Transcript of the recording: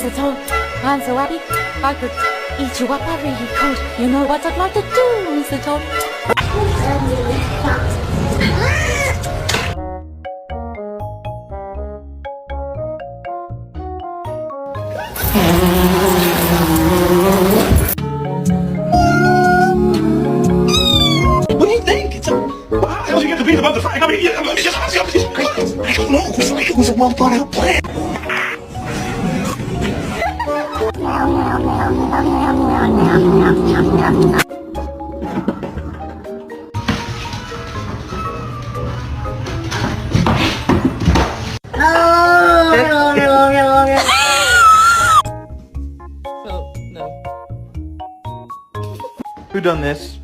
Mr. Toad, I'm so happy I could eat you up. I really could. You know what I'd like to do, Mr. Toad? What do you think? It's a... How did you get the peanut butter frying? I mean, I don't know. It was a well thought out plan. Oh, no. Who done this?